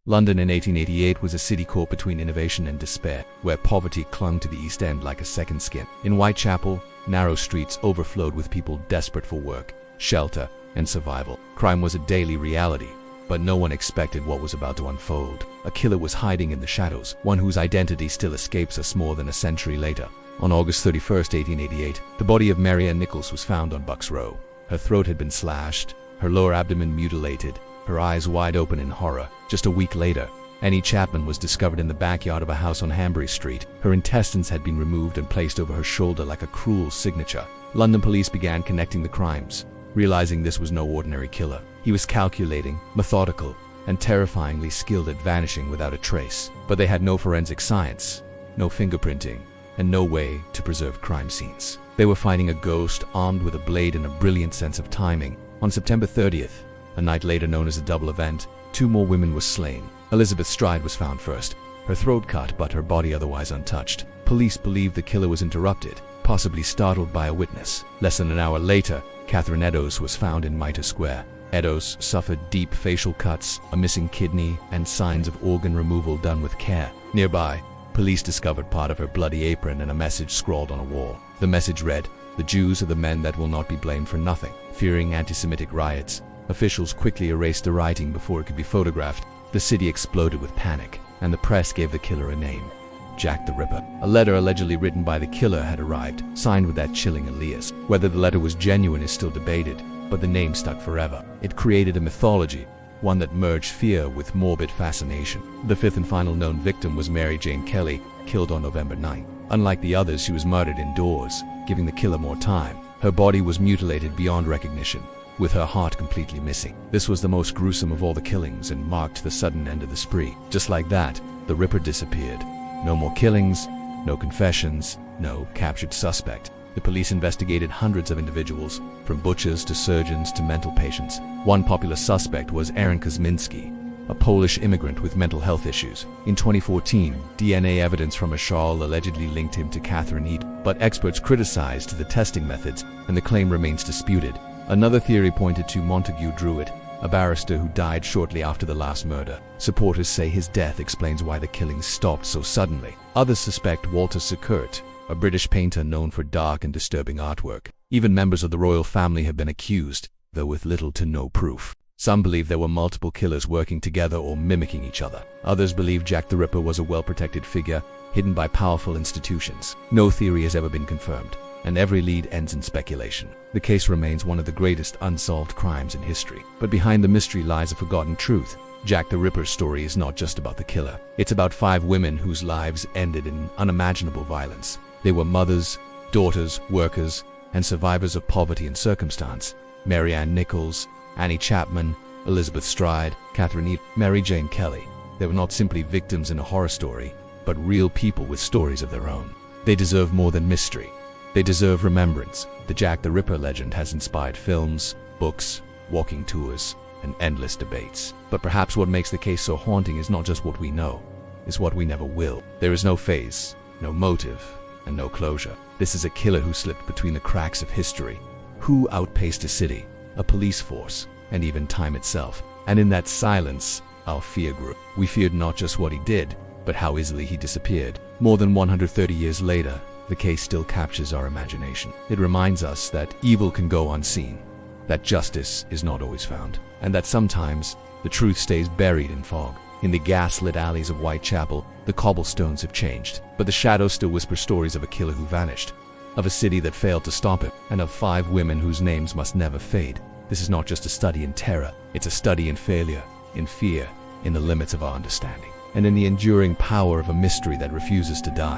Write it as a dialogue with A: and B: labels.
A: London in 1888 was a city caught between innovation and despair, where poverty clung to the East End like a second skin. In Whitechapel, narrow streets overflowed with people desperate for work, shelter, and survival. Crime was a daily reality, but no one expected what was about to unfold. A killer was hiding in the shadows, one whose identity still escapes us more than a century later. On August 31st, 1888, the body of Mary Ann Nichols was found on Bucks Row. Her throat had been slashed, her lower abdomen mutilated, her eyes wide open in horror. Just a week later, Annie Chapman was discovered in the backyard of a house on Hanbury Street. Her intestines had been removed and placed over her shoulder like a cruel signature. London police began connecting the crimes, realizing this was no ordinary killer. He was calculating, methodical, and terrifyingly skilled at vanishing without a trace. But they had no forensic science, no fingerprinting, and no way to preserve crime scenes. They were fighting a ghost armed with a blade and a brilliant sense of timing. On September 30th, a night later known as a double event, 2 more women were slain. Elizabeth Stride was found first, her throat cut but her body otherwise untouched. Police believed the killer was interrupted, possibly startled by a witness. Less than an hour later, Catherine Eddowes was found in Mitre Square. Eddowes suffered deep facial cuts, a missing kidney, and signs of organ removal done with care. Nearby, police discovered part of her bloody apron and a message scrawled on a wall. The message read, "The Jews are the men that will not be blamed for nothing." Fearing anti-Semitic riots, officials quickly erased the writing before it could be photographed. The city exploded with panic, and the press gave the killer a name: Jack the Ripper. A letter allegedly written by the killer had arrived, signed with that chilling alias. Whether the letter was genuine is still debated, but the name stuck forever. It created a mythology, one that merged fear with morbid fascination. The 5th and final known victim was Mary Jane Kelly, killed on November 9. Unlike the others, she was murdered indoors, giving the killer more time. Her body was mutilated beyond recognition, with her heart completely missing. This was the most gruesome of all the killings and marked the sudden end of the spree. Just like that, the Ripper disappeared. No more killings, no confessions, no captured suspect. The police investigated hundreds of individuals, from butchers to surgeons to mental patients. One popular suspect was Aaron Kosminski, a Polish immigrant with mental health issues. In 2014, DNA evidence from a shawl allegedly linked him to Catherine Ede, but experts criticized the testing methods, and the claim remains disputed. Another theory pointed to Montague Druitt, a barrister who died shortly after the last murder. Supporters say his death explains why the killings stopped so suddenly. Others suspect Walter Sickert, a British painter known for dark and disturbing artwork. Even members of the royal family have been accused, though with little to no proof. Some believe there were multiple killers working together or mimicking each other. Others believe Jack the Ripper was a well-protected figure, hidden by powerful institutions. No theory has ever been confirmed, and every lead ends in speculation. The case remains one of the greatest unsolved crimes in history. But behind the mystery lies a forgotten truth. Jack the Ripper's story is not just about the killer. It's about 5 women whose lives ended in unimaginable violence. They were mothers, daughters, workers, and survivors of poverty and circumstance. Mary Ann Nichols, Annie Chapman, Elizabeth Stride, Catherine Ede, Mary Jane Kelly. They were not simply victims in a horror story, but real people with stories of their own. They deserve more than mystery. They deserve remembrance. The Jack the Ripper legend has inspired films, books, walking tours, and endless debates. But perhaps what makes the case so haunting is not just what we know, it's what we never will. There is no phase, no motive, and no closure. This is a killer who slipped between the cracks of history, who outpaced a city, a police force, and even time itself. And in that silence, our fear grew. We feared not just what he did, but how easily he disappeared. More than 130 years later, the case still captures our imagination. It reminds us that evil can go unseen, that justice is not always found, and that sometimes the truth stays buried in fog. In the gas-lit alleys of Whitechapel, the cobblestones have changed, but the shadows still whisper stories of a killer who vanished, of a city that failed to stop him, and of 5 women whose names must never fade. This is not just a study in terror, it's a study in failure, in fear, in the limits of our understanding, and in the enduring power of a mystery that refuses to die.